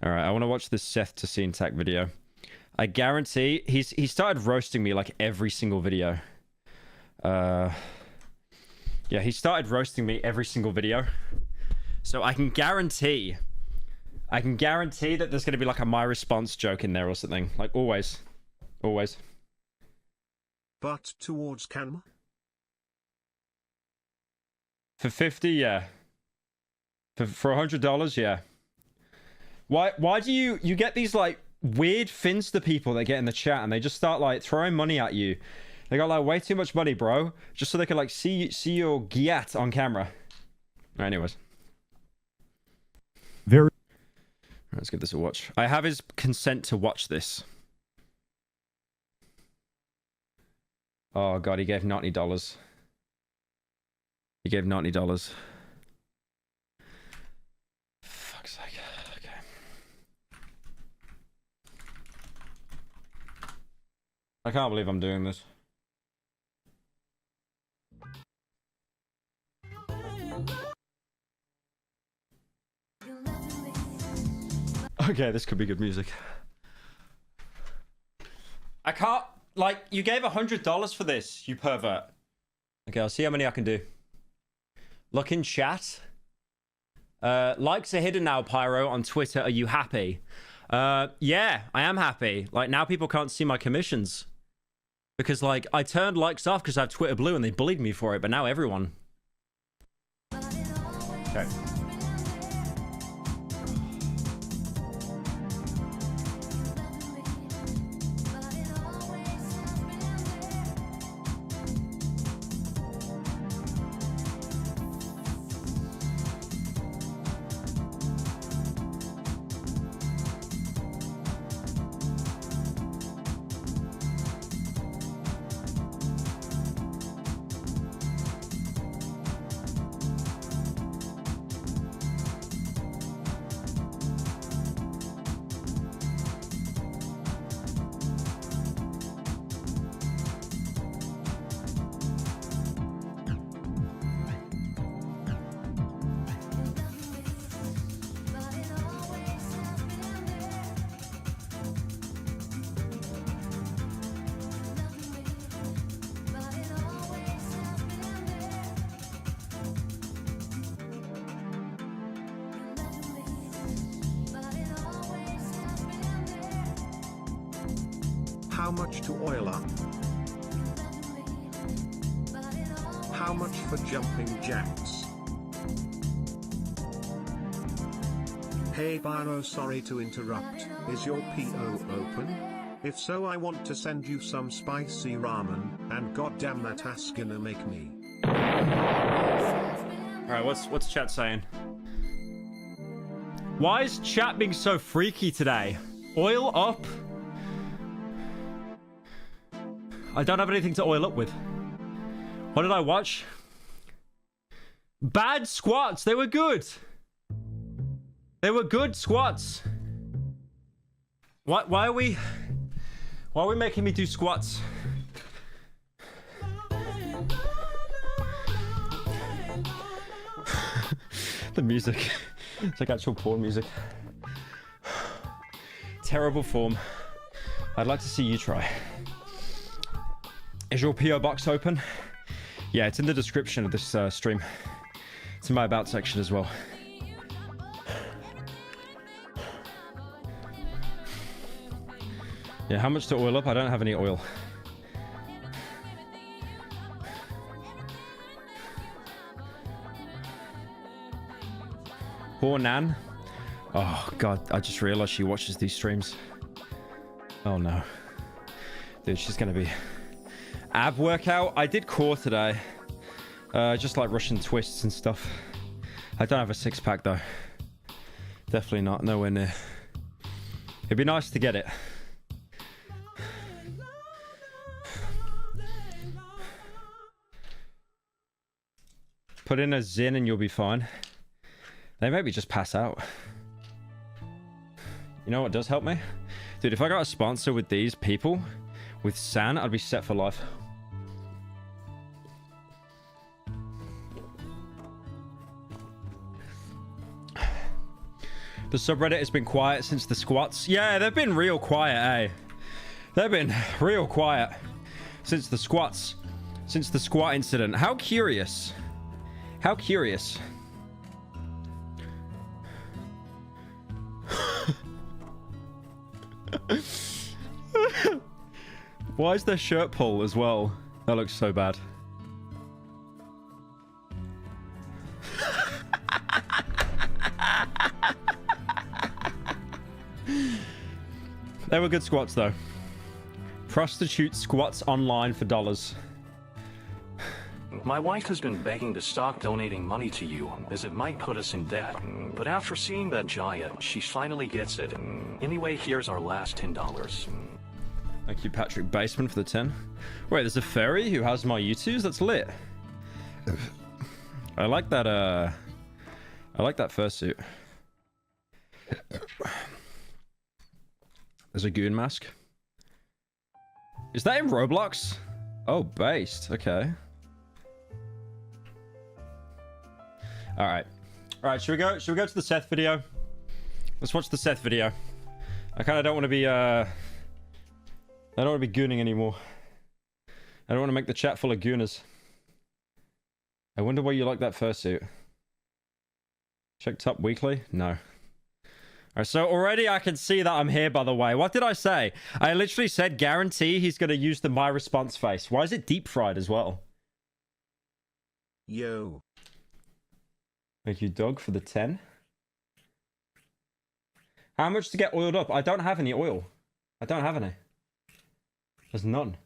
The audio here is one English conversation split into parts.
All right, I want to watch this Seth to Scene Tech video. I guarantee he started roasting me like every single video. Yeah, he started roasting me every single video. So I can guarantee that there's going to be like a my response joke in there or something. Like always. Always. But towards Canma? For 50, yeah. For $100, yeah. Why do you get these like weird Finster people that get in the chat and they just start like throwing money at you? They got like way too much money, bro, just so they can like see your gyat on camera. Right, anyways. Very. Let's give this a watch. I have his consent to watch this. Oh god, he gave $90. He gave $90. Fuck's sake. Okay. I can't believe I'm doing this. Okay, this could be good music. I can't, like, you gave $100 for this, you pervert. Okay, I'll see how many I can do. Look in chat. Likes are hidden now, Pyro, on Twitter. Are you happy? Yeah, I am happy. Like, now people can't see my commissions. Because, like, I turned likes off because I have Twitter Blue and they bullied me for it, but now everyone. Okay. How much to oil up? How much for jumping jacks? Hey Pyro, sorry to interrupt, is your PO open? If so, I want to send you some spicy ramen, and goddamn that ass gonna make me. Alright, what's chat saying? Why is chat being so freaky today? Oil up? I don't have anything to oil up with. What did I watch? Bad squats. They were good. They were good squats. Why are we making me do squats? The music. It's like actual porn music. Terrible form. I'd like to see you try. Is your PO box open? Yeah, it's in the description of this stream. It's in my about section as well. Yeah, how much to oil up? I don't have any oil. Poor Nan. Oh god, I just realized she watches these streams. Oh no. Dude, she's gonna be... Ab workout? I did core today. Just like Russian twists and stuff. I don't have a six-pack though. Definitely not. Nowhere near. It'd be nice to get it. Put in a Zin and you'll be fine. They maybe just pass out. You know what does help me? Dude, if I got a sponsor with these people, with San, I'd be set for life. The subreddit has been quiet since the squats. Yeah, they've been real quiet, eh? They've been real quiet since the squats. Since the squat incident. How curious. How curious. Why is their shirt pull as well? That looks so bad. They were good squats though. Prostitute squats online for dollars. My wife has been begging to stop donating money to you, as it might put us in debt. But after seeing that Jaya, she finally gets it. Anyway, here's our last $10. Thank you, Patrick Baseman, for the 10. Wait, there's a fairy who has my U2s? That's lit. I like that, I like that fursuit. There's a goon mask. Is that in Roblox? Oh, based. Okay. Alright. Alright, should we go to the Seth video? Let's watch the Seth video. I kind of don't want to be, I don't want to be gooning anymore. I don't want to make the chat full of gooners. I wonder why you like that fursuit. Checked up weekly? No. Alright, so already I can see that I'm here, by the way. What did I say? I literally said guarantee he's going to use the my response face. Why is it deep fried as well? Yo. Thank you, Doug, for the 10. How much to get oiled up? I don't have any oil. I don't have any. There's none.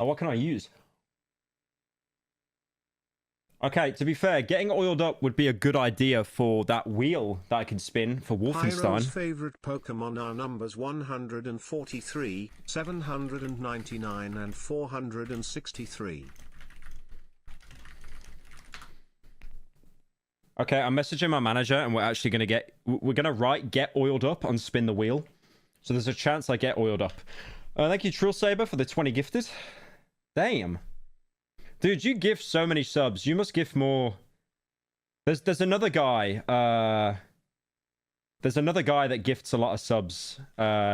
Oh, what can I use? Okay, to be fair, getting oiled up would be a good idea for that wheel that I can spin for Wolfenstein. Pyro's favorite Pokemon are numbers 143, 799 and 463. Okay, I'm messaging my manager and we're actually going to write get oiled up on spin the wheel. So there's a chance I get oiled up. Thank you, Trill Saber, for the 20 gifted. Damn. Dude, you gift so many subs. You must gift more. There's another guy. There's another guy that gifts a lot of subs.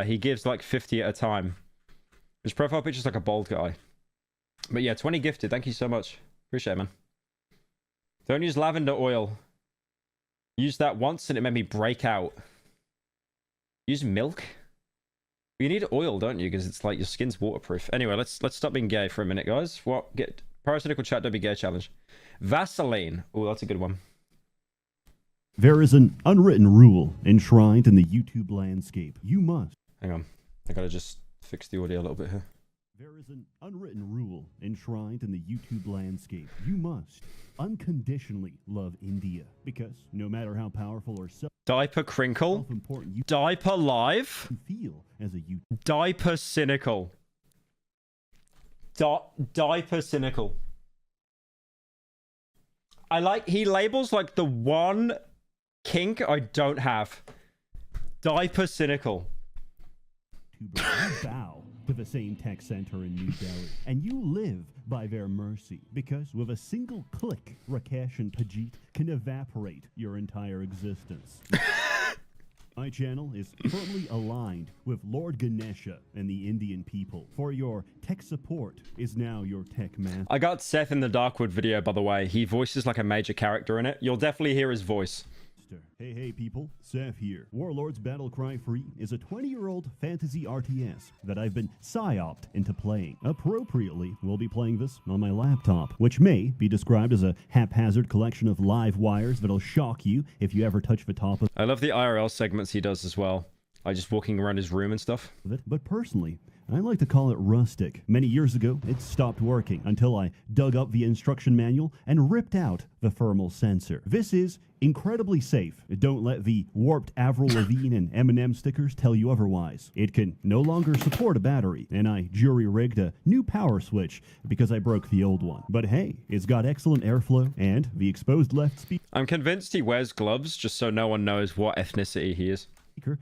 He gives like 50 at a time. His profile picture's like a bald guy. But yeah, 20 gifted. Thank you so much. Appreciate it, man. Don't use lavender oil. Used that once and it made me break out. Use milk? You need oil, don't you? Because it's like your skin's waterproof. Anyway, let's stop being gay for a minute, guys. What? Get Pyrocynical chat, don't be gay challenge. Vaseline. Oh, that's a good one. There is an unwritten rule enshrined in the YouTube landscape. You must. Hang on. I gotta just fix the audio a little bit here. There is an unwritten rule enshrined in the YouTube landscape. You must unconditionally love India because no matter how powerful or Diaper crinkle. self-important you Diaper live. feel as a YouTube. Diaper cynical. Diaper cynical. I like, he labels like the one kink I don't have. Diaper cynical. You bow to the same tech center in New Delhi, and you live by their mercy because with a single click, Rakesh and Pajit can evaporate your entire existence. My channel is firmly aligned with Lord Ganesha and the Indian people, for your tech support is now your tech master. I got Seth in the Darkwood video, by the way. He voices like a major character in it. You'll definitely hear his voice. Hey people, Seth here. Warlords Battlecry Free is a 20-year-old fantasy RTS that I've been psyoped into playing. Appropriately, we'll be playing this on my laptop, which may be described as a haphazard collection of live wires that'll shock you if you ever touch the top of I love the IRL segments he does as well. Like just walking around his room and stuff. it. But personally, I like to call it rustic. Many years ago, it stopped working until I dug up the instruction manual and ripped out the thermal sensor. This is incredibly safe. Don't let the warped Avril Lavigne and Eminem stickers tell you otherwise. It can no longer support a battery, and I jury-rigged a new power switch because I broke the old one. But hey, it's got excellent airflow, and the exposed left speaker I'm convinced he wears gloves just so no one knows what ethnicity he is.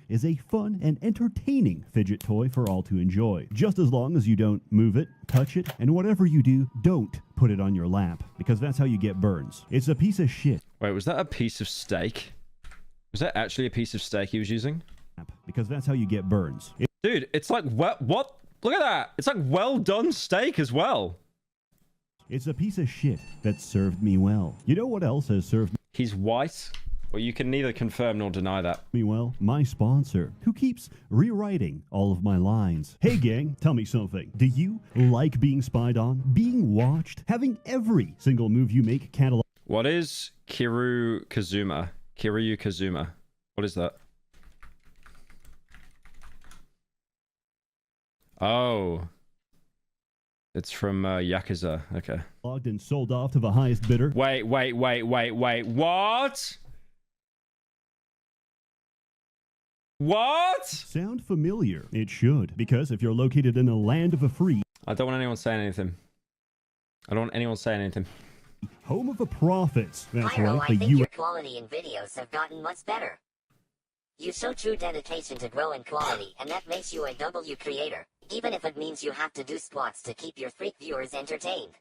is a fun and entertaining fidget toy for all to enjoy. Just as long as you don't move it, touch it, and whatever you do, don't put it on your lap, because that's how you get burns. It's a piece of shit. Wait, was that a piece of steak? Was that actually a piece of steak he was using? Because that's how you get burns. Dude, it's like, what? Look at that. It's like well done steak as well. It's a piece of shit that served me well. You know what else has served He's white. Well, you can neither confirm nor deny that. me well? My sponsor, who keeps rewriting all of my lines. Hey gang, tell me something. Do you like being spied on, being watched, having every single move you make cataloged? What is Kiryu Kazuma? Kiryu Kazuma. What is that? Oh. It's from Yakuza. Okay. Logged and sold off to the highest bidder. Wait. What? What? Sound familiar? It should, because if you're located in a land of the free, I don't want anyone saying anything. I don't want anyone saying anything. home of the prophets. That's Pyro, right, I the think U.S. your quality in videos have gotten much better. You show true dedication to grow in quality, and that makes you a W creator, even if it means you have to do squats to keep your freak viewers entertained.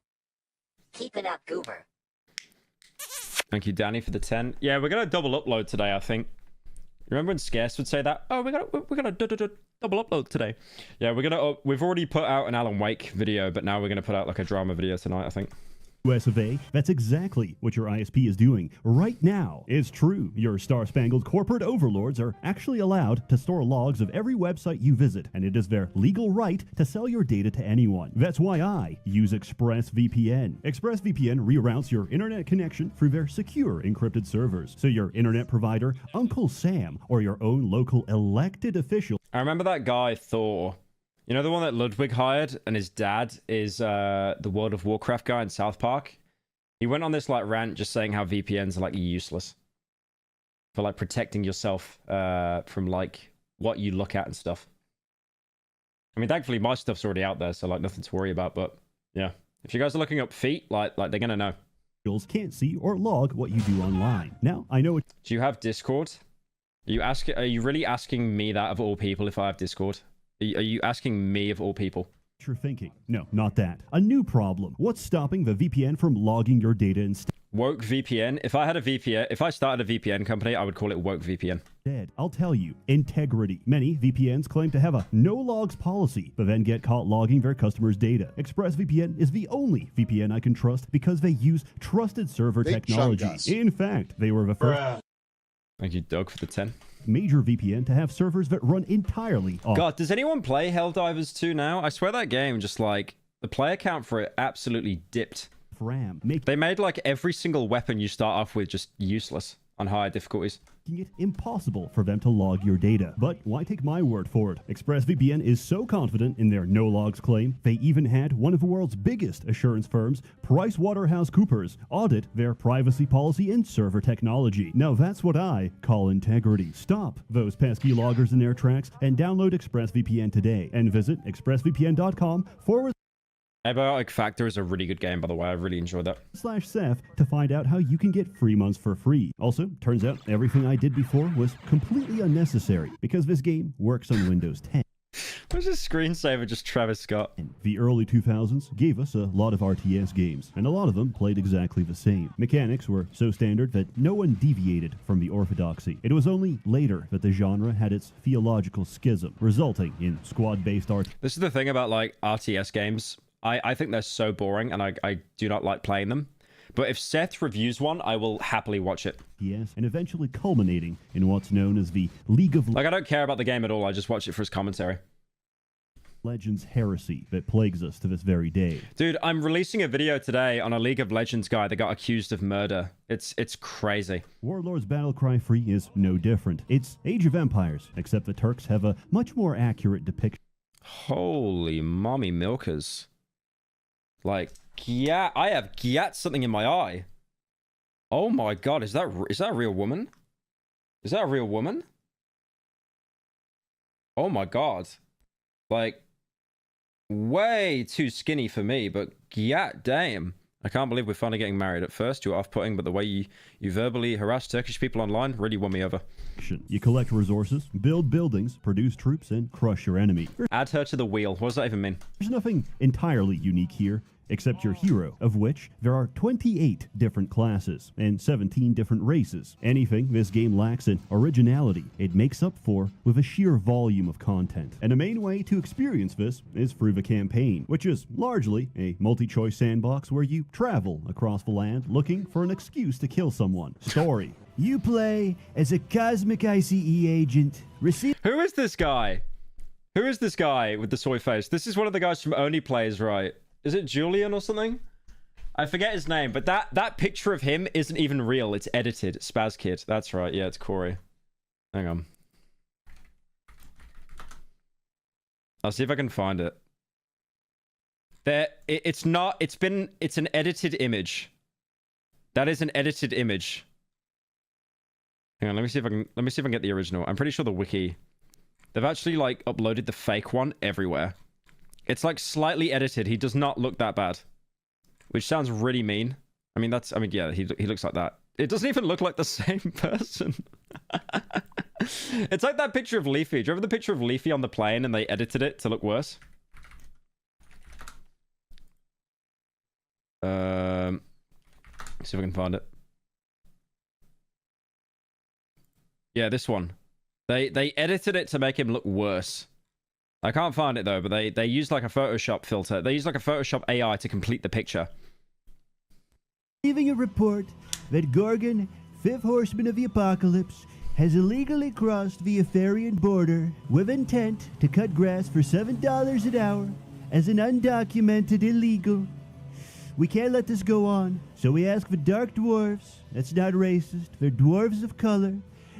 Keep it up, Goober. Thank you, Danny, for the 10. Yeah, we're gonna double upload today, I think. Remember when Scarce would say that? Oh, we're gonna double upload today. Yeah, we've already put out an Alan Wake video, but now we're gonna put out like a drama video tonight, I think. US of A. That's exactly what your ISP is doing right now. It's true, your star-spangled corporate overlords are actually allowed to store logs of every website you visit, and it is their legal right to sell your data to anyone. That's why I use ExpressVPN. ExpressVPN reroutes your internet connection through their secure encrypted servers, so your internet provider, Uncle Sam, or your own local elected official. I remember that guy, Thor. You know the one that Ludwig hired, and his dad is the World of Warcraft guy in South Park? He went on this like rant just saying how VPNs are like useless for like protecting yourself from like what you look at and stuff. I mean, thankfully my stuff's already out there, so like nothing to worry about. But yeah, if you guys are looking up feet, like they're gonna know. Can't see or log what you do online. Now I know it. Do you have Discord? Are you really asking me that of all people if I have Discord? Are you asking me of all people? You're thinking. No, not that. A new problem. What's stopping the VPN from logging your data instead? Woke VPN. If I started a VPN company, I would call it Woke VPN. I'll tell you, integrity. Many VPNs claim to have a no logs policy, but then get caught logging their customers' data. ExpressVPN is the only VPN I can trust because they use trusted server technology. In fact, they were the first. Thank you, Doug, for the 10. Major VPN to have servers that run entirely off. God, does anyone play Helldivers 2 now? I swear that game just like the player count for it absolutely dipped. RAM. They made like every single weapon you start off with just useless on higher difficulties. Making it impossible for them to log your data. But why take my word for it? ExpressVPN is so confident in their no logs claim, they even had one of the world's biggest assurance firms, PricewaterhouseCoopers, audit their privacy policy and server technology. Now that's what I call integrity. Stop those pesky loggers in their tracks and download ExpressVPN today and visit expressvpn.com/ Abiotic Factor is a really good game, by the way. I really enjoyed that. /Seth to find out how you can get free months for free. Also, turns out everything I did before was completely unnecessary because this game works on Windows 10. What's this screensaver? Just Travis Scott. The early 2000s gave us a lot of RTS games, and a lot of them played exactly the same. Mechanics were so standard that no one deviated from the orthodoxy. It was only later that the genre had its theological schism, resulting in squad-based art. This is the thing about like RTS games. I think they're so boring, and I do not like playing them. But if Seth reviews one, I will happily watch it. Yes, and eventually culminating in what's known as the League of Like, I don't care about the game at all. I just watch it for his commentary. Legends heresy that plagues us to this very day. Dude, I'm releasing a video today on a League of Legends guy that got accused of murder. It's crazy. Warlord's Battlecry Free is no different. It's Age of Empires, except the Turks have a much more accurate depiction. Holy mommy milkers. Like, yeah, I have something in my eye. Oh my god, is that a real woman? Is that a real woman? Oh my god. Like, way too skinny for me, but yeah, damn. I can't believe we're finally getting married. At first, you were off-putting, but the way you verbally harass Turkish people online really won me over. You collect resources, build buildings, produce troops, and crush your enemy. Add her to the wheel. What does that even mean? There's nothing entirely unique here. except your hero, of which there are 28 different classes and 17 different races. Anything this game lacks in originality, it makes up for with a sheer volume of content. And the main way to experience this is through the campaign, which is largely a multi-choice sandbox where you travel across the land looking for an excuse to kill someone. Story. You play as a cosmic ICE agent. Who is this guy? Who is this guy with the soy face? This is one of the guys from Only Plays, right? Is it Julian or something? I forget his name, but that picture of him isn't even real. It's edited. Spaz Kid. That's right. Yeah, it's Corey. Hang on. I'll see if I can find it. It's an edited image. That is an edited image. Hang on, let me see if I can get the original. I'm pretty sure the wiki, they've actually like uploaded the fake one everywhere. It's like slightly edited. He does not look that bad, which sounds really mean. I mean, yeah, he looks like that. It doesn't even look like the same person. It's like that picture of Leafy. Do you remember the picture of Leafy on the plane and they edited it to look worse? See if I can find it. Yeah, this one. They edited it to make him look worse. I can't find it though, but they used like a Photoshop filter. They used like a Photoshop AI to complete the picture. Receiving a report that Gorgon, fifth horseman of the apocalypse, has illegally crossed the Etherian border with intent to cut grass for $7 an hour as an undocumented illegal. We can't let this go on, so we ask the dark dwarves, that's not racist, they're dwarves of color,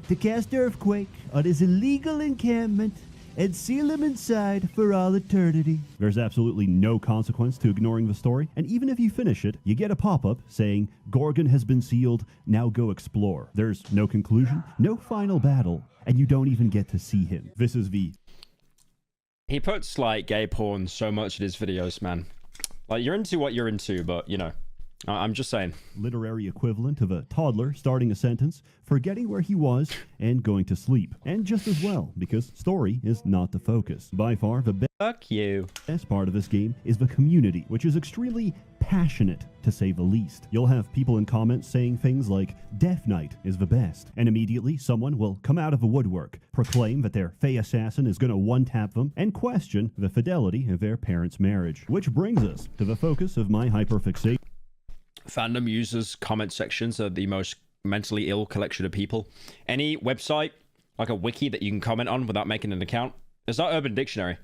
to cast Earthquake on his illegal encampment and seal him inside for all eternity. There's absolutely no consequence to ignoring the story, and even if you finish it, you get a pop-up saying, Gorgon has been sealed, now go explore. There's no conclusion, no final battle, and you don't even get to see him. This is the... He puts, like, gay porn so much in his videos, man. Like, you're into what you're into, but, you know, I'm just saying. Literary equivalent of a toddler starting a sentence, forgetting where he was, and going to sleep. And just as well, because story is not the focus. By far, the Fuck you. best part of this game is the community, which is extremely passionate, to say the least. You'll have people in comments saying things like, Death Knight is the best, and immediately someone will come out of the woodwork, proclaim that their Fey assassin is going to one-tap them, and question the fidelity of their parents' marriage. Which brings us to the focus of my hyperfixation. Fandom users' comment sections are the most mentally ill collection of people. Any website, like a wiki that you can comment on without making an account, it's not Urban Dictionary.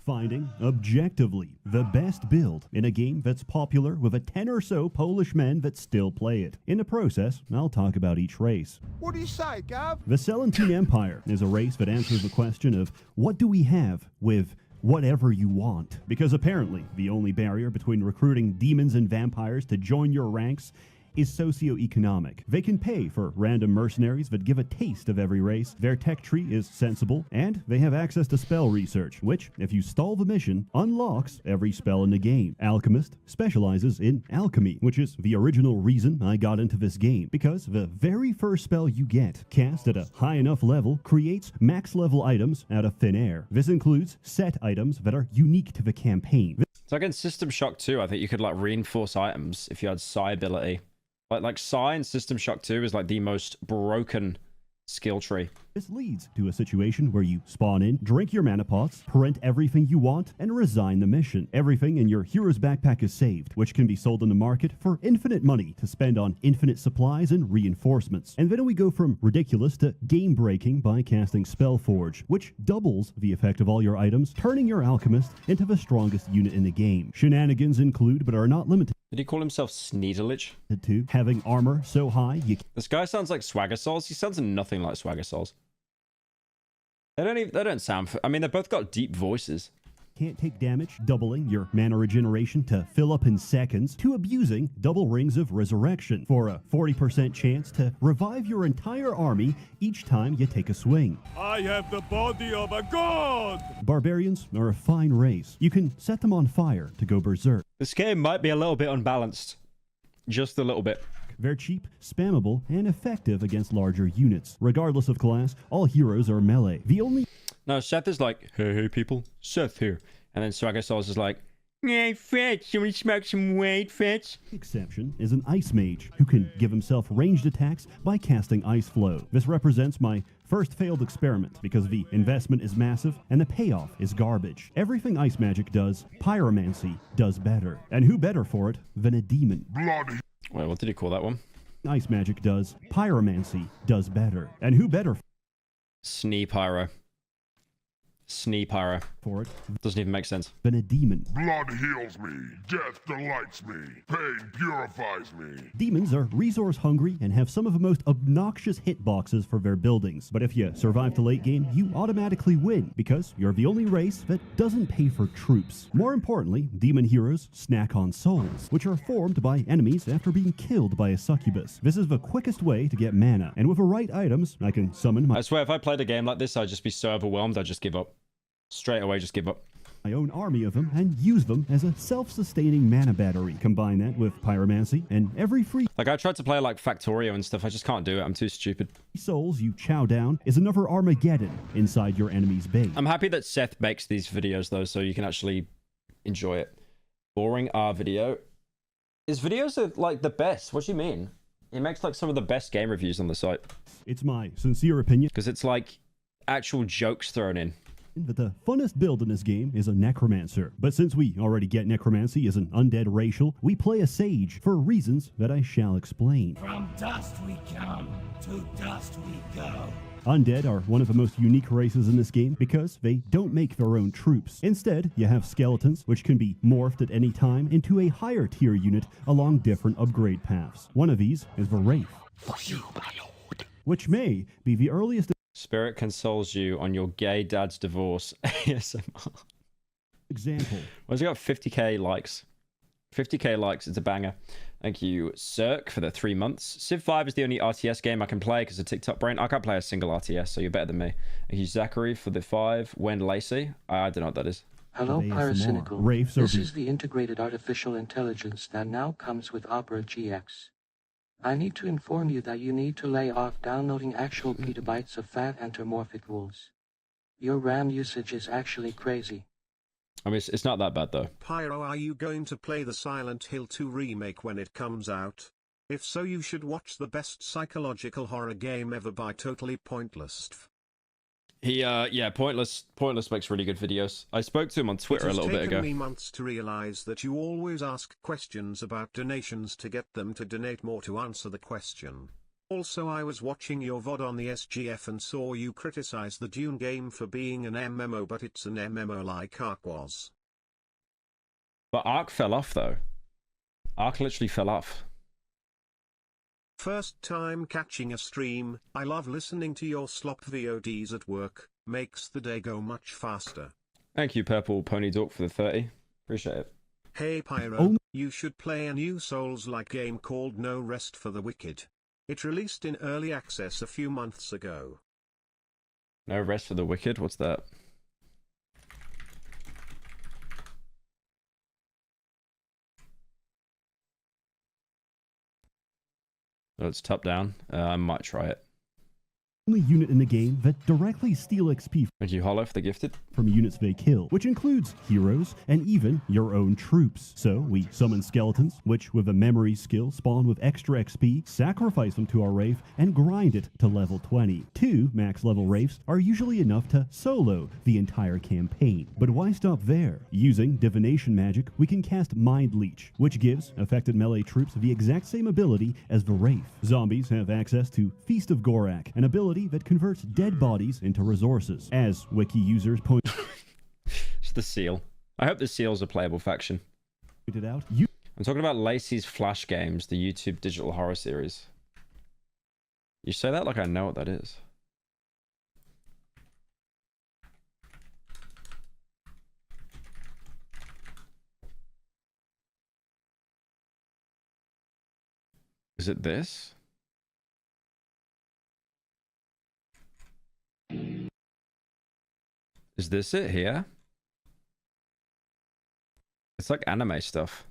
Finding, objectively, the best build in a game that's popular with a 10 or so Polish men that still play it. In the process, I'll talk about each race. What do you say, Gav? The Selentine Empire is a race that answers the question of, what do we have with whatever you want? Because apparently, the only barrier between recruiting demons and vampires to join your ranks is socioeconomic. They can pay for random mercenaries that give a taste of every race. Their tech tree is sensible, and they have access to spell research, which, if you stall the mission, unlocks every spell in the game. Alchemist specializes in alchemy, which is the original reason I got into this game, because the very first spell you get, cast at a high enough level, creates max level items out of thin air. This includes set items that are unique to the campaign. It's like in System Shock 2, I think you could like reinforce items if you had Psi ability. Like Psi in System Shock 2 is like the most broken skill tree. This leads to a situation where you spawn in, drink your mana pots, print everything you want, and resign the mission. Everything in your hero's backpack is saved, which can be sold in the market for infinite money to spend on infinite supplies and reinforcements. And then we go from ridiculous to game-breaking by casting Spellforge, which doubles the effect of all your items, turning your alchemist into the strongest unit in the game. Shenanigans include, but are not limited Did he call himself Sneedlich? to having armor so high you This guy sounds like Swagger Souls. He sounds nothing like Swagger Souls. They don't sound... I mean, they've both got deep voices. can't take damage, doubling your mana regeneration to fill up in seconds, to abusing double rings of resurrection for a 40% chance to revive your entire army each time you take a swing. I have the body of a god! Barbarians are a fine race. You can set them on fire to go berserk. This game might be a little bit unbalanced. Just a little bit. They're cheap, spammable, and effective against larger units. Regardless of class, all heroes are melee. The only... No, Seth is like, hey people, Seth here. And then Swagger Souls is like, Hey, Fetch, you want to smoke some weed, Fetch? Exception is an ice mage who can give himself ranged attacks by casting ice flow. This represents my first failed experiment because the investment is massive and the payoff is garbage. Everything ice magic does, pyromancy does better. And who better for it than a demon? Bloody. Wait, what did he call that one? Ice magic does, pyromancy does better. And who better Snee Pyro. Snee Pyro. for it Doesn't even make sense. than a demon? Blood heals me. Death delights me. Pain purifies me. Demons are resource hungry and have some of the most obnoxious hitboxes for their buildings. But if you survive to late game, you automatically win because you're the only race that doesn't pay for troops. More importantly, demon heroes snack on souls, which are formed by enemies after being killed by a succubus. This is the quickest way to get mana, and with the right items, I can summon I swear, if I played a game like this, I'd just be so overwhelmed, I'd just give up. Straight away, just give up. my own army of them and use them as a self-sustaining mana battery. Combine that with pyromancy, and every free Like, I tried to play, like, Factorio and stuff. I just can't do it. I'm too stupid. souls you chow down is another Armageddon inside your enemy's base. I'm happy that Seth makes these videos, though, so you can actually enjoy it. Boring R video. His videos are, like, the best. What do you mean? He makes, like, some of the best game reviews on the site. It's my sincere opinion Because it's, like, actual jokes thrown in. that the funnest build in this game is a necromancer. But since we already get necromancy as an undead racial, we play a sage for reasons that I shall explain. From dust we come, to dust we go. Undead are one of the most unique races in this game because they don't make their own troops. Instead, you have skeletons, which can be morphed at any time into a higher tier unit along different upgrade paths. One of these is the Wraith, For you, my lord. which may be the earliest Spirit consoles you on your gay dad's divorce. ASMR. example. Well, it's got 50k likes. 50k likes, it's a banger. Thank you, Cirque, for the 3 months. Civ 5 is the only RTS game I can play because of TikTok brain. I can't play a single RTS, so you're better than me. Thank you, Zachary, for the 5. Wen Lacey. I don't know what that is. Hello, ASMR. Pyrocynical. Wraiths are This the- is the integrated artificial intelligence that now comes with Opera GX. I need to inform you that you need to lay off downloading actual petabytes of fat anthropomorphic rules. Your RAM usage is actually crazy. I mean, it's not that bad, though. Pyro, are you going to play the Silent Hill 2 remake when it comes out? If so, you should watch the best psychological horror game ever by Totally Pointless. Yeah, Pointless makes really good videos. I spoke to him on Twitter a little bit It has ago. taken me months to realize that you always ask questions about donations to get them to donate more to answer the question. Also, I was watching your VOD on the SGF and saw you criticize the Dune game for being an MMO, but it's an MMO like Ark was. But Ark fell off, though. Ark literally fell off. First time catching a stream, I love listening to your slop VODs at work, makes the day go much faster. Thank you, Purple Pony Dork, for the 30. Appreciate it. Hey Pyro, Oh. you should play a new Souls-like game called No Rest for the Wicked. It released in early access a few months ago. No Rest for the Wicked? What's that? Oh, it's top down. I might try it. only unit in the game that directly steal XP Thank you, Hollow, for the gifted. from units they kill, which includes heroes and even your own troops. So we summon skeletons, which with a memory skill spawn with extra XP, sacrifice them to our Wraith, and grind it to level 20. 2 max level Wraiths are usually enough to solo the entire campaign. But why stop there? Using divination magic, we can cast Mind Leech, which gives affected melee troops the exact same ability as the Wraith. Zombies have access to Feast of Gorak, an ability that converts dead bodies into resources. As wiki users pointed It's the seal. I hope the seal's a playable faction. out, I'm talking about Lacey's Flash Games, the YouTube digital horror series. You say that like I know what that is. Is it this? Is this it here? It's like anime stuff.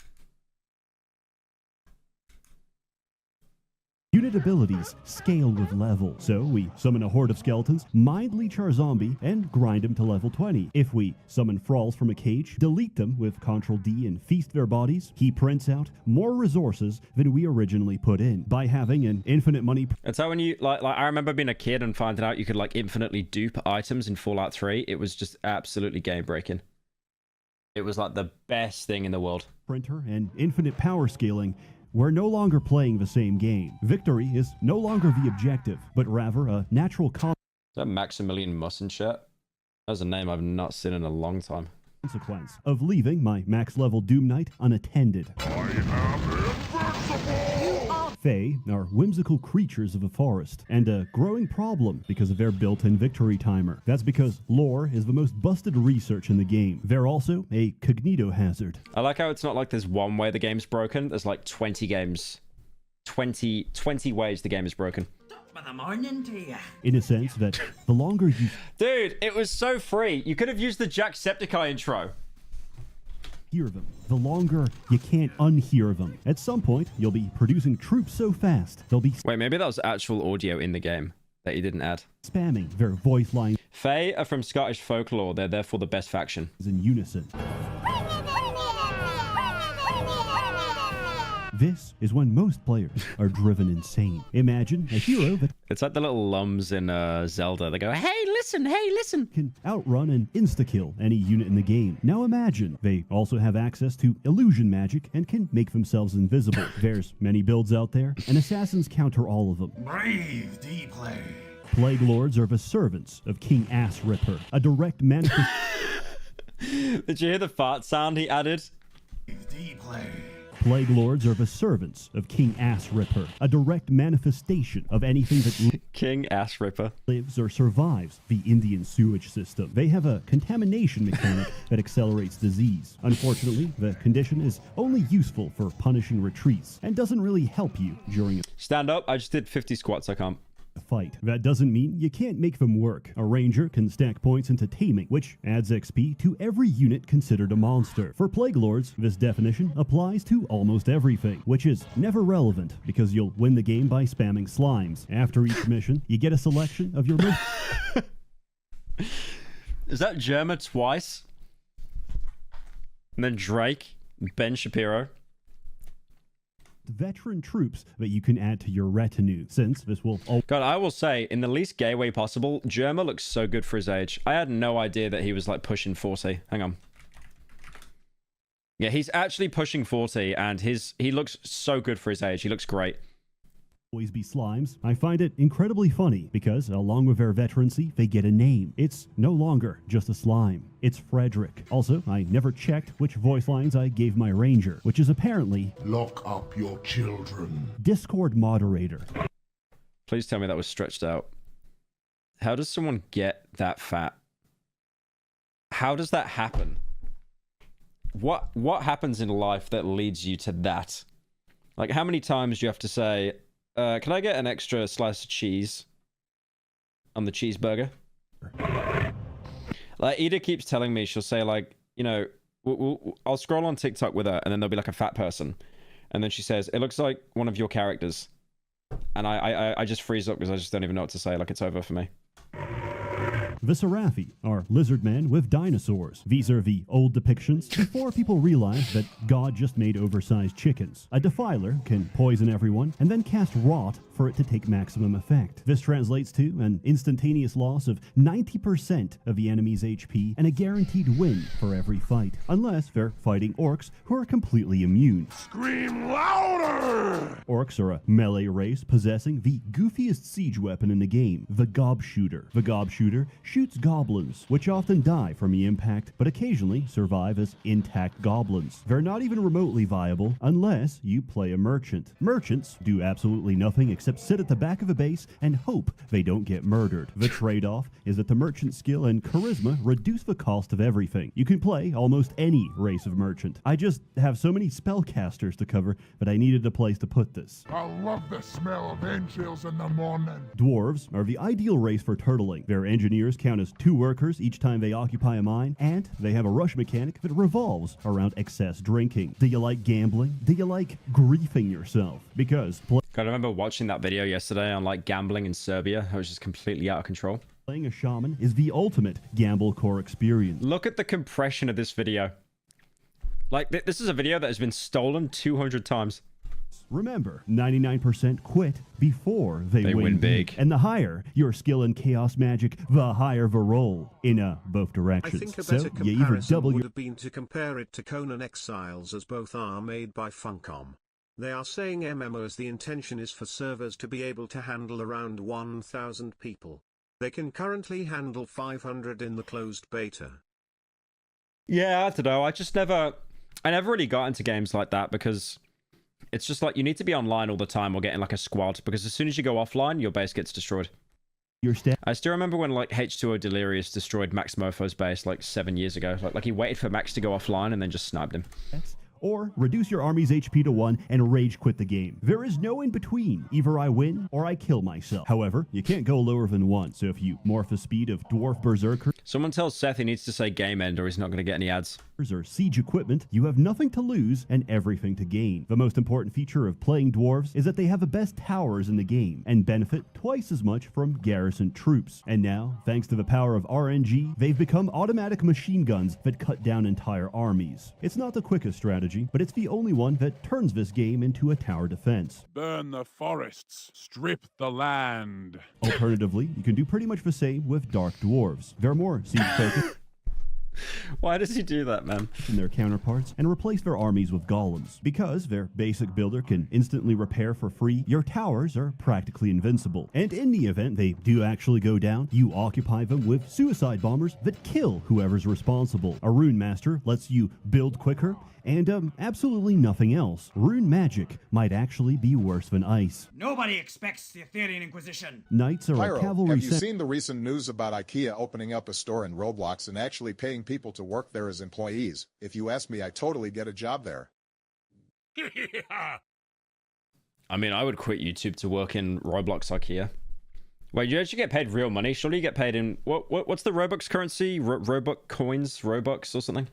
unit unit abilities scale with level. So we summon a horde of skeletons, mind leech our zombie, and grind him to level 20. If we summon thralls from a cage, delete them with Ctrl D and feast their bodies, he prints out more resources than we originally put in. By having an infinite money... It's how when you, like I remember being a kid and finding out you could, like, infinitely dupe items in Fallout 3. It was just absolutely game-breaking. It was, like, the best thing in the world. Printer and infinite power scaling, we're no longer playing the same game. Victory is no longer the objective, but rather a natural Is that Maximilian Musson shirt? That's a name I've not seen in a long time. consequence of leaving my max level Doom Knight unattended. I am invincible! Fae are whimsical creatures of the forest, and a growing problem because of their built-in victory timer. That's because lore is the most busted research in the game. They're also a cognito hazard. I like how it's not like there's one way the game's broken. There's like 20 games. 20 ways the game is broken. Top of the morning to you. In a sense that the longer you... Dude, it was so free. You could have used the Jacksepticeye intro. hear them, the longer you can't unhear them. At some point, you'll be producing troops so fast, they'll be Wait, maybe that was actual audio in the game that you didn't add. spamming their voice lines Fae are from Scottish folklore. They're therefore the best faction. in unison. This is when most players are driven insane. Imagine a hero that It's like the little lums in Zelda. They go, hey, listen. can outrun and insta-kill any unit in the game. Now imagine they also have access to illusion magic and can make themselves invisible. There's many builds out there, and assassins counter all of them. Breathe deeply. Plague Lords are the servants of King Ass Ripper, a direct manifest... Did you hear the fart sound he added? Breathe deeply. Plague Lords are the servants of King Ass Ripper, a direct manifestation of anything that King Ass Ripper. lives or survives the Indian sewage system. They have a contamination mechanic that accelerates disease. Unfortunately, the condition is only useful for punishing retreats and doesn't really help you during Stand up. I just did 50 squats. I can't. a fight. That doesn't mean you can't make them work. A ranger can stack points into taming, which adds XP to every unit considered a monster. For Plague Lords, this definition applies to almost everything, which is never relevant because you'll win the game by spamming slimes. After each mission, you get a selection of your most... Is that Germa twice? And then Drake, Ben Shapiro. veteran troops that you can add to your retinue, since this will God, I will say, in the least gay way possible, Germa looks so good for his age. I had no idea that he was like pushing 40. Hang on. Yeah, he's actually pushing 40 and he looks so good for his age. He looks great. always be slimes. I find it incredibly funny because, along with their veterancy, they get a name. It's no longer just a slime. It's Frederick. Also, I never checked which voice lines I gave my ranger, which is apparently Lock up your children. Discord moderator. Please tell me that was stretched out. How does someone get that fat? How does that happen? What happens in life that leads you to that? Like, how many times do you have to say, can I get an extra slice of cheese on the cheeseburger? Like, Ida keeps telling me, she'll say, like, you know, I'll scroll on TikTok with her, and then there'll be like a fat person. And then she says, it looks like one of your characters. And I just freeze up because I just don't even know what to say. Like, it's over for me. The Seraphi are lizard men with dinosaurs. These are the old depictions before people realized that God just made oversized chickens. A defiler can poison everyone and then cast rot for it to take maximum effect. This translates to an instantaneous loss of 90% of the enemy's HP and a guaranteed win for every fight, unless they're fighting orcs who are completely immune. Scream louder! Orcs are a melee race possessing the goofiest siege weapon in the game, the Gob Shooter. The Gob Shooter shoots goblins, which often die from the impact, but occasionally survive as intact goblins. They're not even remotely viable unless you play a merchant. Merchants do absolutely nothing except sit at the back of a base and hope they don't get murdered. The trade-off is that the merchant skill and charisma reduce the cost of everything. You can play almost any race of merchant. I just have so many spellcasters to cover that I needed a place to put this. I love the smell of entrails in the morning. Dwarves are the ideal race for turtling. Their engineers count as 2 workers each time they occupy a mine, and they have a rush mechanic that revolves around excess drinking. Do you like gambling? Do you like griefing yourself? Because I remember watching that video yesterday on like gambling in Serbia. It was just completely out of control. playing a shaman is the ultimate gamble core experience. Look at the compression of this video. Like, this is a video that has been stolen 200 times. Remember, 99% quit before they win big. And the higher your skill in chaos magic, the higher the roll in both directions. I think a better so you either comparison double would your have been to compare it to Conan Exiles, as both are made by Funcom. They are saying MMOs, the intention is for servers to be able to handle around 1,000 people. They can currently handle 500 in the closed beta. Yeah, I don't know. I never really got into games like that because it's just like you need to be online all the time or get in like a squad, because as soon as you go offline, your base gets destroyed. I still remember when like H2O Delirious destroyed Max Mofo's base like 7 years ago. Like he waited for Max to go offline and then just sniped him. Or reduce your army's HP to 1 and rage quit the game. There is no in between. Either I win or I kill myself. However, you can't go lower than 1, so if you morph the speed of Dwarf Berserker... Someone tells Seth he needs to say game end or he's not going to get any ads. ...or siege equipment, you have nothing to lose and everything to gain. The most important feature of playing dwarves is that they have the best towers in the game and benefit twice as much from garrison troops. And now, thanks to the power of RNG, they've become automatic machine guns that cut down entire armies. It's not the quickest strategy, but it's the only one that turns this game into a tower defense. Burn the forests, strip the land. Alternatively, you can do pretty much the same with Dark Dwarves. They're more siege-focused. Why does he do that, man? ...and their counterparts, and replace their armies with golems. Because their basic builder can instantly repair for free, your towers are practically invincible. And in the event they do actually go down, you occupy them with suicide bombers that kill whoever's responsible. A Rune Master lets you build quicker, and absolutely nothing else. Rune magic might actually be worse than ice. Nobody expects the Aetherian Inquisition. Knights are Pyro, a cavalry... have you seen the recent news about IKEA opening up a store in Roblox and actually paying people to work there as employees? If you ask me, I totally get a job there. I mean, I would quit YouTube to work in Roblox IKEA. Wait, you actually get paid real money? Surely you get paid in... What's the Robux currency? Robux coins? Robux or something?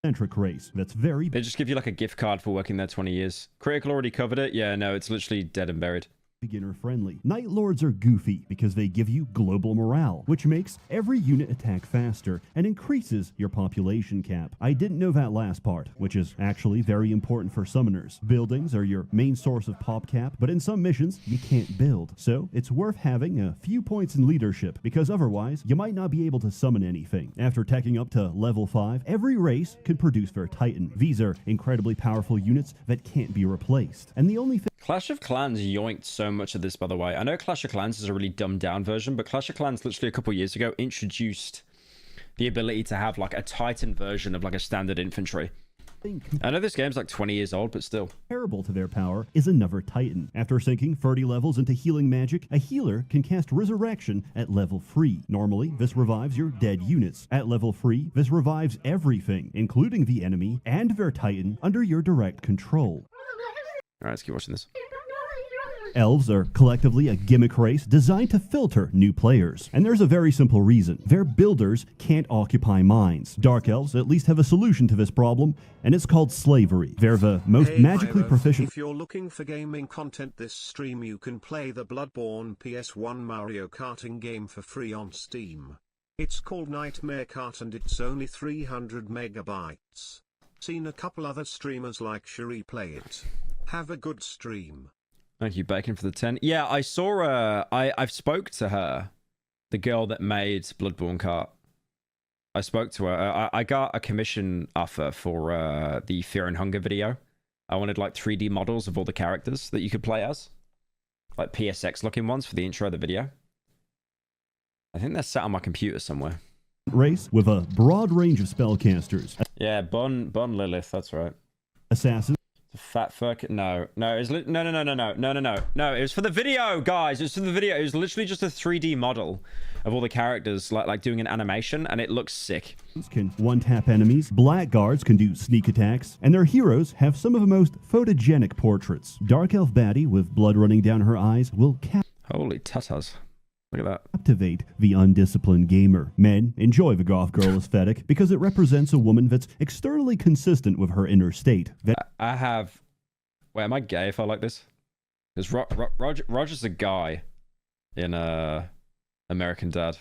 ...centric race that's very... They just give you like a gift card for working there 20 years. Critical already covered it. Yeah, no, it's literally dead and buried. ...beginner friendly. Night Lords are goofy because they give you global morale, which makes every unit attack faster and increases your population cap. I didn't know that last part, which is actually very important for summoners. Buildings are your main source of pop cap, but in some missions, you can't build. So it's worth having a few points in leadership, because otherwise, you might not be able to summon anything. After teching up to level 5, every race can produce their Titan. These are incredibly powerful units that can't be replaced. And the only thing... Clash of Clans yoinked so much of this, by the way. I know Clash of Clans is a really dumbed down version, but Clash of Clans literally a couple years ago introduced the ability to have like a Titan version of like a standard infantry. I know this game's like 20 years old, but still. Comparable to their power is another Titan. After sinking 30 levels into healing magic, a healer can cast Resurrection at level 3. Normally, this revives your dead units. At level 3, this revives everything, including the enemy and their Titan, under your direct control. Alright, let's keep watching this. Elves are collectively a gimmick race designed to filter new players. And there's a very simple reason. Their builders can't occupy mines. Dark Elves at least have a solution to this problem, and it's called slavery. They're the most magically proficient... If you're looking for gaming content this stream, you can play the Bloodborne PS1 Mario Karting game for free on Steam. It's called Nightmare Kart and it's only 300 megabytes. Seen a couple other streamers like Cherie play it. Have a good stream. Thank you, Bacon, for the 10. Yeah, I saw I've spoke to her, the girl that made Bloodborne Kart. I spoke to her. I got a commission offer for the Fear and Hunger video. I wanted like 3D models of all the characters that you could play as. Like PSX looking ones for the intro of the video. I think they're sat on my computer somewhere. Race with a broad range of spellcasters. Yeah, Bun Lilith, that's right. Assassins. Fat fuck. No. No, it was no. It was for the video, guys. It was for the video. It was literally just a 3D model of all the characters, like doing an animation, and it looks sick. Can one-tap enemies. Blackguards can do sneak attacks, and their heroes have some of the most photogenic portraits. Dark Elf baddie with blood running down her eyes will Holy tatas. Look at that. Captivate the undisciplined gamer. Men enjoy the goth girl aesthetic because it represents a woman that's externally consistent with her inner state. I have... Wait, am I gay if I like this? Because Roger's a guy in American Dad.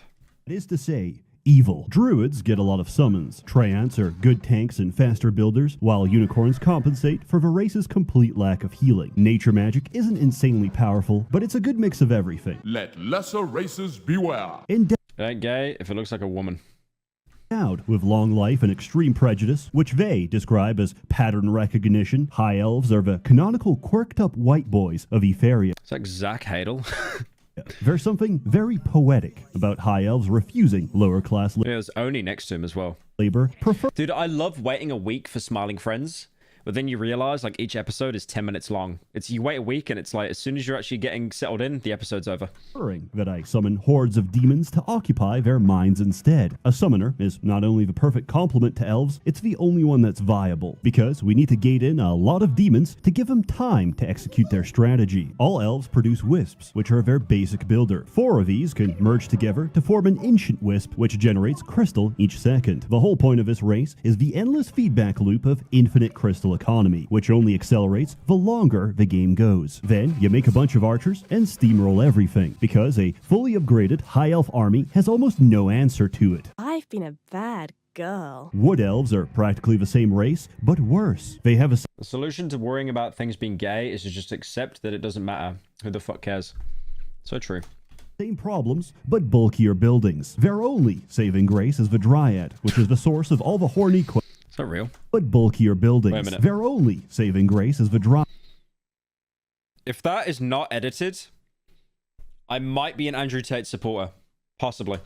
That is to say, evil. Druids get a lot of summons. Treants are good tanks and faster builders, while unicorns compensate for the race's complete lack of healing. Nature magic isn't insanely powerful, but it's a good mix of everything. Let lesser races beware. It ain't gay if it looks like a woman. Endowed with long life and extreme prejudice, which they describe as pattern recognition, high elves are the canonical quirked-up white boys of Etheria. It's like Zach Hadel. There's something very poetic about high elves refusing lower class There's Oni next to him as well. labor. Dude, I love waiting a week for Smiling Friends, but then you realize like each episode is 10 minutes long. You wait a week and it's like as soon as you're actually getting settled in, the episode's over. That I summon hordes of demons to occupy their minds instead. A summoner is not only the perfect complement to elves, it's the only one that's viable, because we need to gate in a lot of demons to give them time to execute their strategy. All elves produce wisps, which are their basic builder. 4 of these can merge together to form an ancient wisp, which generates crystal each second. The whole point of this race is the endless feedback loop of infinite crystal economy, which only accelerates the longer the game goes. Then you make a bunch of archers and steamroll everything, because a fully upgraded high elf army has almost no answer to it. I've been a bad girl. Wood elves are practically the same race, but worse. They have The solution to worrying about things being gay is to just accept that it doesn't matter. Who the fuck cares? So true. same problems, but bulkier buildings. Their only saving grace is the Dryad, which is the source of all the horny It's not real. but bulkier buildings. Wait a minute. Their only saving grace is the Dryad. If that is not edited, I might be an Andrew Tate supporter. Possibly.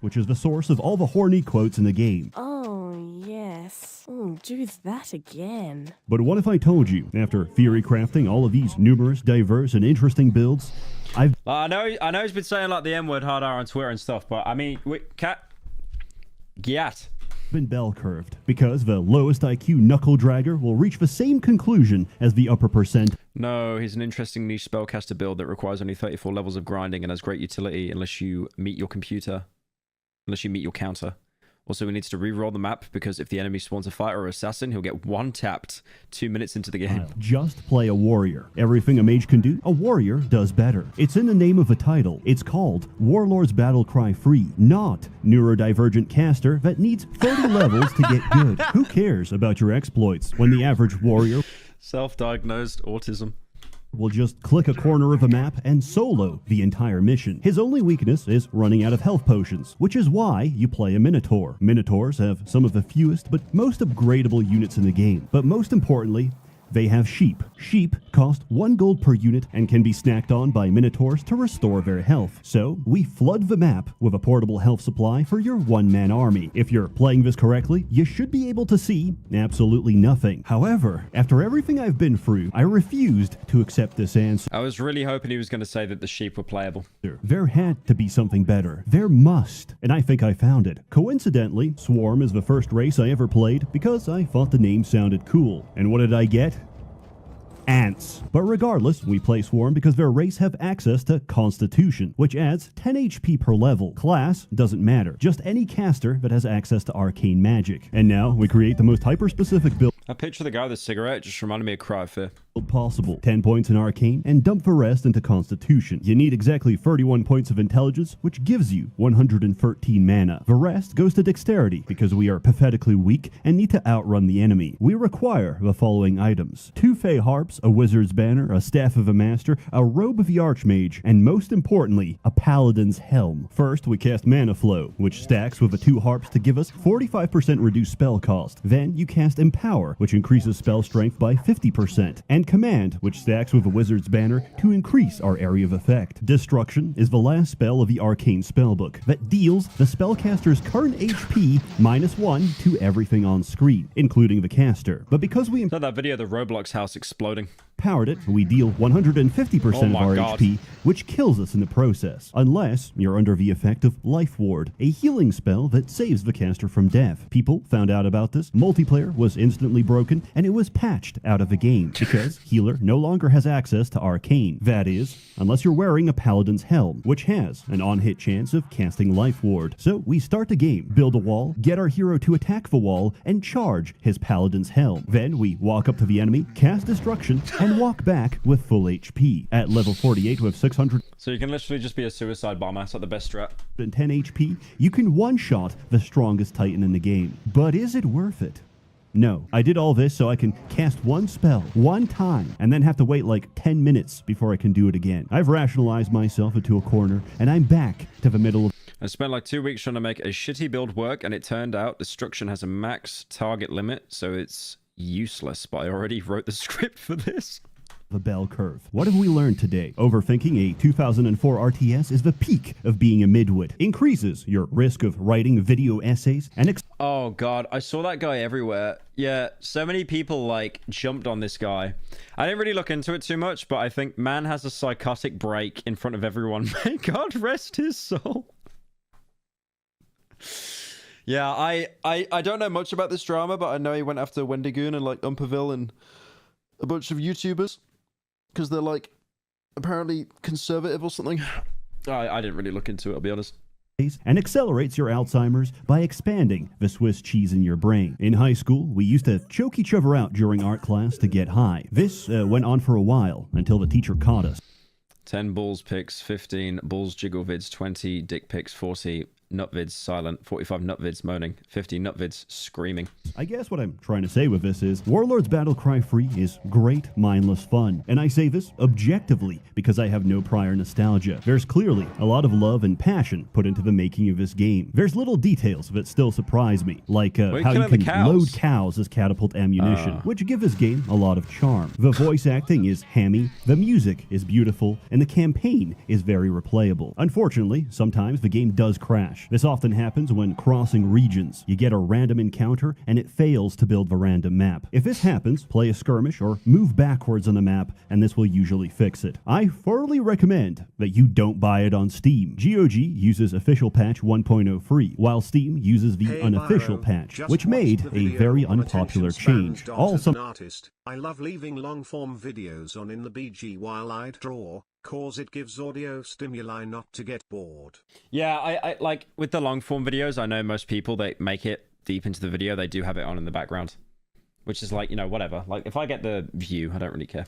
Which is the source of all the horny quotes in the game. Oh, yes. Do that again. But what if I told you, after theory crafting all of these numerous, diverse, and interesting builds, I know he's been saying like the N-word hard R on Twitter and stuff, but I mean, Gyat. been bell curved, because the lowest IQ knuckle dragger will reach the same conclusion as the upper percent. No, he's an interesting niche spellcaster build that requires only 34 levels of grinding and has great utility unless you meet your counter. Also, he needs to re-roll the map because if the enemy spawns a fighter or assassin, he'll get one tapped 2 minutes into the game. Just play a warrior. Everything a mage can do, a warrior does better. It's in the name of the title. It's called Warlord's Battlecry Free, not neurodivergent caster that needs 30 levels to get good. Who cares about your exploits when the average warrior Self-diagnosed autism will just click a corner of a map and solo the entire mission? His only weakness is running out of health potions, which is why you play a Minotaur. Minotaurs have some of the fewest but most upgradable units in the game. But most importantly, they have sheep. Sheep cost 1 gold per unit and can be snacked on by Minotaurs to restore their health. So, we flood the map with a portable health supply for your one-man army. If you're playing this correctly, you should be able to see absolutely nothing. However, after everything I've been through, I refused to accept this answer. I was really hoping he was going to say that the sheep were playable. There had to be something better. There must. And I think I found it. Coincidentally, Swarm is the first race I ever played because I thought the name sounded cool. And what did I get? Ants. But regardless, we play Swarm because their race have access to Constitution, which adds 10 HP per level. Class doesn't matter, just any caster that has access to arcane magic. And now we create the most hyper-specific build I picture the guy with the cigarette just reminded me of Cry of Fear. possible. 10 points in arcane and dump the rest into Constitution. You need exactly 31 points of intelligence, which gives you 113 mana. The rest goes to dexterity because we are pathetically weak and need to outrun the enemy. We require the following items: 2 Fey Harps, a Wizard's Banner, a Staff of a Master, a Robe of the Archmage, and most importantly, a Paladin's Helm. First, we cast Mana Flow, which stacks with the 2 Harps to give us 45% reduced spell cost. Then you cast Empower, which increases spell strength by 50%, and Command, which stacks with a Wizard's Banner to increase our area of effect. Destruction is the last spell of the Arcane Spellbook that deals the spellcaster's current HP -1 to everything on screen, including the caster. But because we Saw that video of the Roblox house exploding. overpowered it, we deal 150% of our HP, which kills us in the process, unless you're under the effect of Life Ward, a healing spell that saves the caster from death. People found out about this, multiplayer was instantly broken, and it was patched out of the game, because healer no longer has access to Arcane. That is, unless you're wearing a Paladin's Helm, which has an on-hit chance of casting Life Ward. So we start the game, build a wall, get our hero to attack the wall, and charge his Paladin's Helm. Then we walk up to the enemy, cast Destruction, and walk back with full HP. At level 48 with 600... So you can literally just be a suicide bomber. That's like the best strat. 10 HP, you can one-shot the strongest Titan in the game. But is it worth it? No. I did all this so I can cast one spell, one time, and then have to wait like 10 minutes before I can do it again. I've rationalized myself into a corner, and I'm back to the middle of... I spent like 2 weeks trying to make a shitty build work, and it turned out Destruction has a max target limit, so it's useless, but I already wrote the script for this. The bell curve. What have we learned today? Overthinking a 2004 RTS is the peak of being a midwit. Increases your risk of writing video essays and... Oh god, I saw that guy everywhere. Yeah, so many people like jumped on this guy. I didn't really look into it too much, but I think man has a psychotic break in front of everyone. May God rest his soul. Yeah, I don't know much about this drama, but I know he went after Wendigoon and like Umperville and a bunch of YouTubers because they're like apparently conservative or something. I didn't really look into it, I'll be honest. And accelerates your Alzheimer's by expanding the Swiss cheese in your brain. In high school, we used to choke each other out during art class to get high. This went on for a while until the teacher caught us. 10 balls pics, 15 balls jiggle vids, 20 dick pics, 40 nut vids silent, 45 nut vids moaning, 50 nut vids screaming. I guess what I'm trying to say with this is Warlord's Battle Cry Free is great, mindless fun. And I say this objectively because I have no prior nostalgia. There's clearly a lot of love and passion put into the making of this game. There's little details that still surprise me, like how you can load cows as catapult ammunition, which give this game a lot of charm. The voice acting is hammy, the music is beautiful, and the campaign is very replayable. Unfortunately, sometimes the game does crash. This often happens when crossing regions. You get a random encounter and it fails to build the random map. If this happens, play a skirmish or move backwards on the map and this will usually fix it. I thoroughly recommend that you don't buy it on Steam. GOG uses official patch 1.0 free, while Steam uses the unofficial patch, which made a very unpopular change. Also, artist, I love leaving long-form videos on in the BG while I draw, cause it gives audio stimuli not to get bored. Yeah, I like with the long form videos, I know most people, they make it deep into the video, they do have it on in the background, which is like, you know, whatever. Like if I get the view, I don't really care.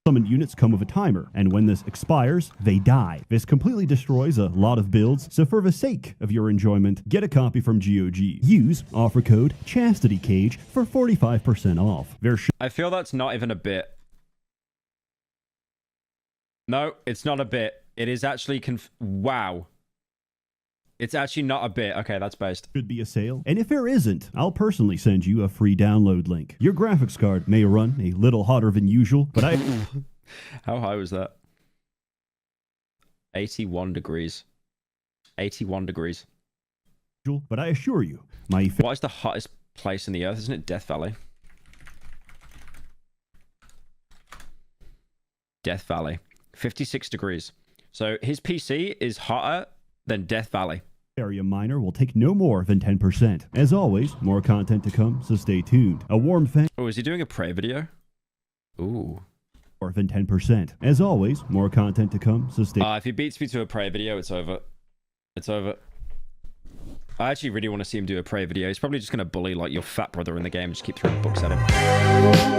Summoned units come with a timer, and when this expires, they die. This completely destroys a lot of builds, so for the sake of your enjoyment, get a copy from GOG. Use offer code ChastityCage for 45% off. I feel that's not even a bit. No, it's not a bit. It is actually wow. It's actually not a bit. Okay, that's based. Should be a sale. And if there isn't, I'll personally send you a free download link. Your graphics card may run a little hotter than usual, but How high was that? 81 degrees. 81 degrees. But I assure you, what is the hottest place in the earth? Isn't it Death Valley? Death Valley. 56 degrees. So his PC is hotter than Death Valley. Area miner will take no more than 10%. As always, more content to come, so stay tuned. A warm thank... Oh, is he doing a prey video? Ooh. More than 10%. As always, more content to come, so stay... If he beats me to a prey video, it's over. It's over. I actually really want to see him do a prey video. He's probably just going to bully like your fat brother in the game and just keep throwing books at him.